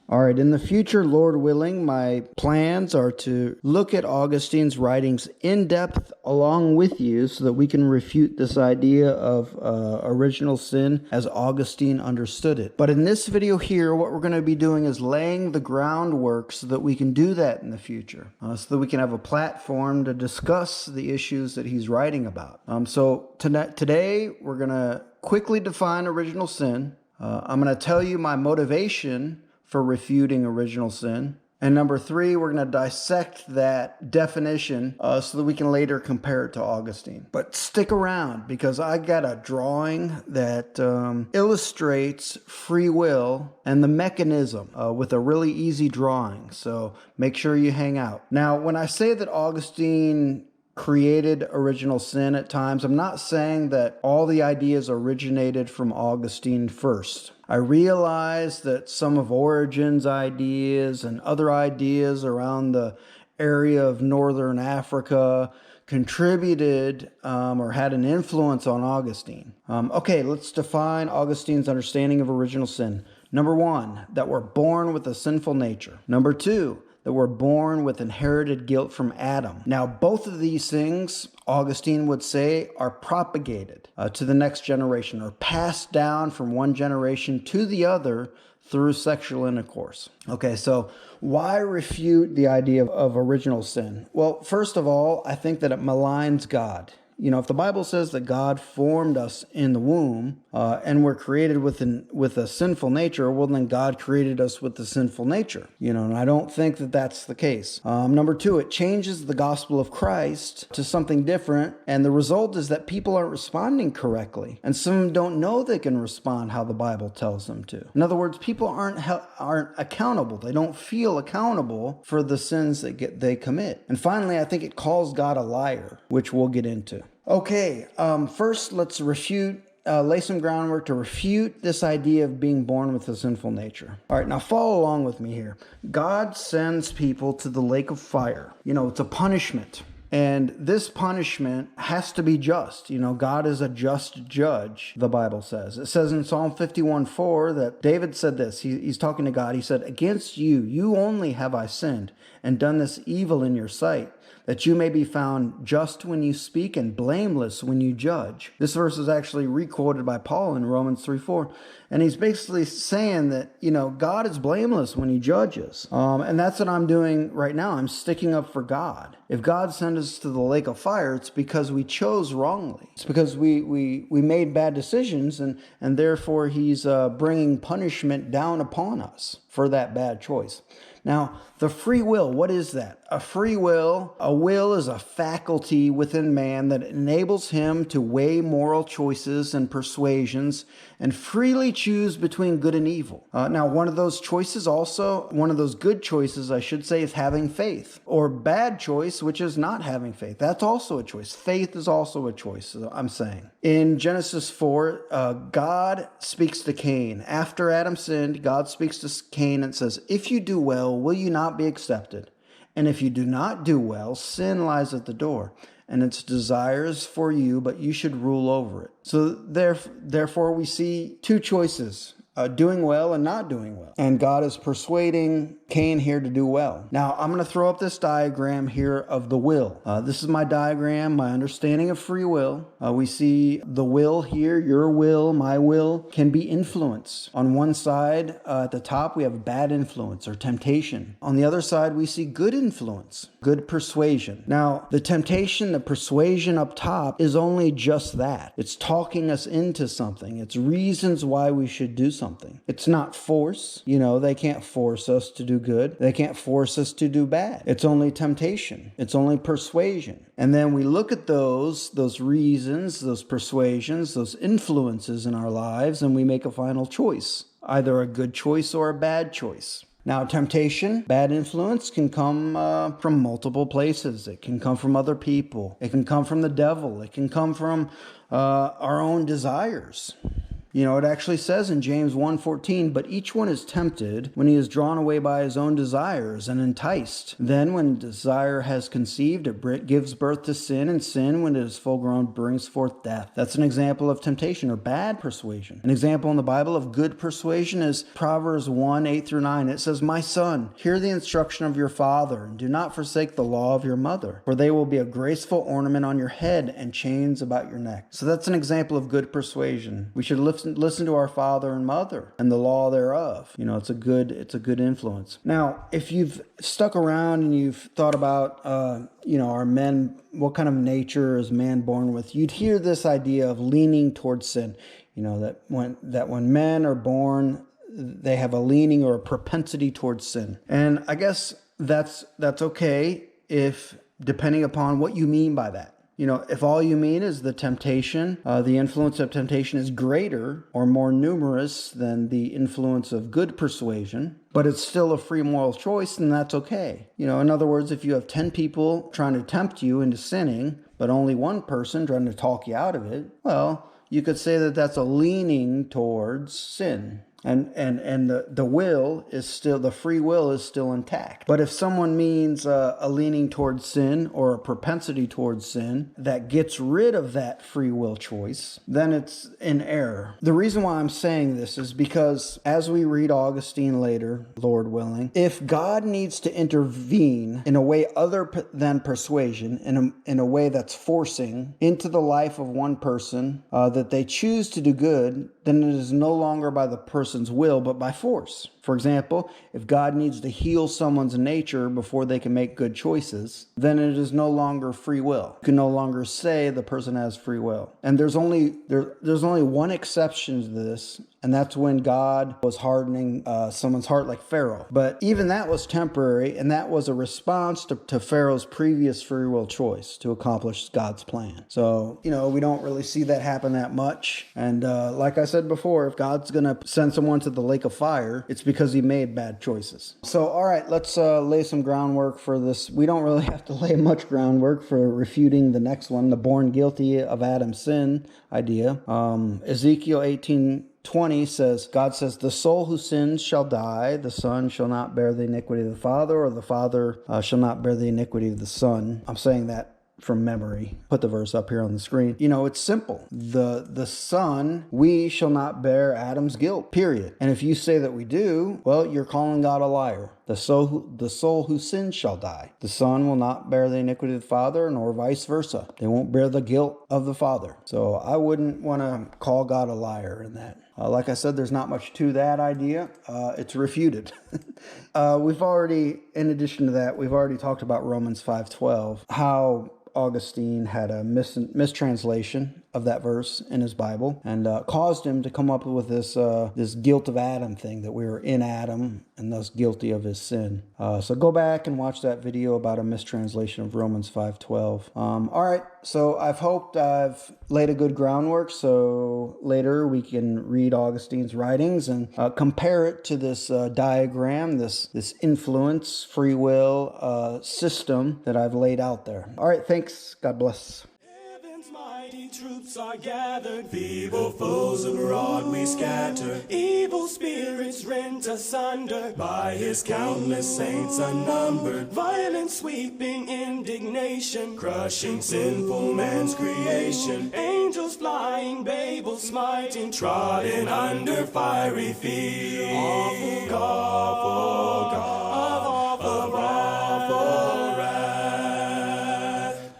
All right, in the future, Lord willing, my plans are to look at Augustine's writings in depth along with you so that we can refute this idea of original sin as Augustine understood it. But in this video here, what we're going to be doing is laying the groundwork so that we can do that in the future, so that we can have a platform to discuss the issues that he's writing about. So today, we're going to quickly define original sin. I'm going to tell you my motivation for refuting original sin. And number 3, we're going to dissect that definition so that we can later compare it to Augustine. But stick around because I got a drawing that illustrates free will and the mechanism with a really easy drawing. So make sure you hang out. Now, when I say that Augustine created original sin at times, I'm not saying that all the ideas originated from Augustine first. I realize that some of Origen's ideas and other ideas around the area of northern Africa contributed or had an influence on Augustine. Okay, let's define Augustine's understanding of original sin. Number 1, that we're born with a sinful nature. Number 2, that we're born with inherited guilt from Adam. Now, both of these things, Augustine would say, are propagated to the next generation or passed down from one generation to the other through sexual intercourse. Okay, so why refute the idea of original sin? Well, first of all, I think that it maligns God. You know, if the Bible says that God formed us in the womb and we're created with a sinful nature, well, then God created us with the sinful nature. You know, and I don't think that that's the case. Number 2, it changes the gospel of Christ to something different. And the result is that people aren't responding correctly. And some don't know they can respond how the Bible tells them to. In other words, people aren't accountable. They don't feel accountable for the sins that they commit. And finally, I think it calls God a liar, which we'll get into. Okay, first let's lay some groundwork to refute this idea of being born with a sinful nature. All right, now follow along with me here. God sends people to the lake of fire. You know, it's a punishment. And this punishment has to be just. You know, God is a just judge, the Bible says. It says in Psalm 51:4 that David said this. He's talking to God. He said, "Against you only have I sinned and done this evil in your sight, that you may be found just when you speak and blameless when you judge." This verse is actually requoted by Paul in Romans 3:4. And he's basically saying that, you know, God is blameless when he judges. And that's what I'm doing right now. I'm sticking up for God. If God sent us to the lake of fire, it's because we chose wrongly. It's because we made bad decisions, and therefore he's bringing punishment down upon us for that bad choice. Now, the free will, what is that? A will is a faculty within man that enables him to weigh moral choices and persuasions and freely choose between good and evil. Now, one of those good choices, I should say, is having faith. Or bad choice, which is not having faith. That's also a choice. Faith is also a choice, I'm saying. In Genesis 4, God speaks to Cain. After Adam sinned, God speaks to Cain and says, "If you do well, will you not be accepted? And if you do not do well, sin lies at the door, and its desires for you, but you should rule over it." So therefore we see two choices, doing well and not doing well. And God is persuading Cain here to do well. Now, I'm going to throw up this diagram here of the will. This is my diagram, my understanding of free will. We see the will here, your will, my will, can be influenced. On one side, at the top, we have bad influence or temptation. On the other side, we see good influence, good persuasion. Now, the temptation, the persuasion up top is only just that. It's talking us into something. It's reasons why we should do something. It's not force. You know, they can't force us to do good. They can't force us to do bad. It's only temptation. It's only persuasion. And then we look at those reasons, those persuasions, those influences in our lives, and we make a final choice, either a good choice or a bad choice. Now, temptation, bad influence, can come from multiple places. It can come from other people. It can come from the devil. It can come from our own desires. It actually says in James 1:14, but each one is tempted when he is drawn away by his own desires and enticed. Then when desire has conceived, it gives birth to sin, and sin, when it is full grown, brings forth death. That's an example of temptation or bad persuasion. An example in the Bible of good persuasion is Proverbs 1:8-9. It says, my son, hear the instruction of your father, and do not forsake the law of your mother, for they will be a graceful ornament on your head and chains about your neck. So that's an example of good persuasion. We should listen to our father and mother and the law thereof. It's a good influence. Now, if you've stuck around and you've thought about, are men, what kind of nature is man born with? You'd hear this idea of leaning towards sin. That when men are born, they have a leaning or a propensity towards sin. And I guess that's okay if, depending upon what you mean by that. If all you mean is the temptation, the influence of temptation is greater or more numerous than the influence of good persuasion, but it's still a free moral choice, then that's okay. In other words, if you have 10 people trying to tempt you into sinning, but only one person trying to talk you out of it, well, you could say that that's a leaning towards sin. And the will is still, the free will is still intact. But if someone means a leaning towards sin or a propensity towards sin that gets rid of that free will choice, then it's in error. The reason why I'm saying this is because as we read Augustine later, Lord willing, if God needs to intervene in a way other than persuasion, in a way that's forcing into the life of one person that they choose to do good, then it is no longer by the person's will, but by force. For example, if God needs to heal someone's nature before they can make good choices, then it is no longer free will. You can no longer say the person has free will. And there's only one exception to this, and that's when God was hardening someone's heart like Pharaoh. But even that was temporary, and that was a response to Pharaoh's previous free will choice to accomplish God's plan. So, we don't really see that happen that much. And like I said before, if God's going to send someone to the lake of fire, it's because he made bad choices. So, all right, let's lay some groundwork for this. We don't really have to lay much groundwork for refuting the next one, the born guilty of Adam's sin idea. Ezekiel 18:20 says, God says, the soul who sins shall die. The son shall not bear the iniquity of the father, or the father shall not bear the iniquity of the son. I'm saying that from memory. Put the verse up here on the screen. it's simple. The son, we shall not bear Adam's guilt, period. And if you say that we do, well, you're calling God a liar. The soul who sins shall die. The son will not bear the iniquity of the father, nor vice versa. They won't bear the guilt of the father. So I wouldn't want to call God a liar in that. Like I said, there's not much to that idea. It's refuted. In addition to that, we've already talked about Romans 5:12, how Augustine had a mistranslation of that verse in his Bible, and caused him to come up with this guilt of Adam thing, that we were in Adam and thus guilty of his sin. So go back and watch that video about a mistranslation of Romans 5:12. All right, so I've hoped I've laid a good groundwork, so later we can read Augustine's writings and compare it to this diagram, this influence, free will system that I've laid out there. All right, thanks. God bless. Mighty troops are gathered, feeble foes abroad we scatter, evil spirits rent asunder, by his countless saints unnumbered, violent sweeping indignation, crushing sinful man's creation, angels flying, Babel smiting, trodden under fiery feet, awful God.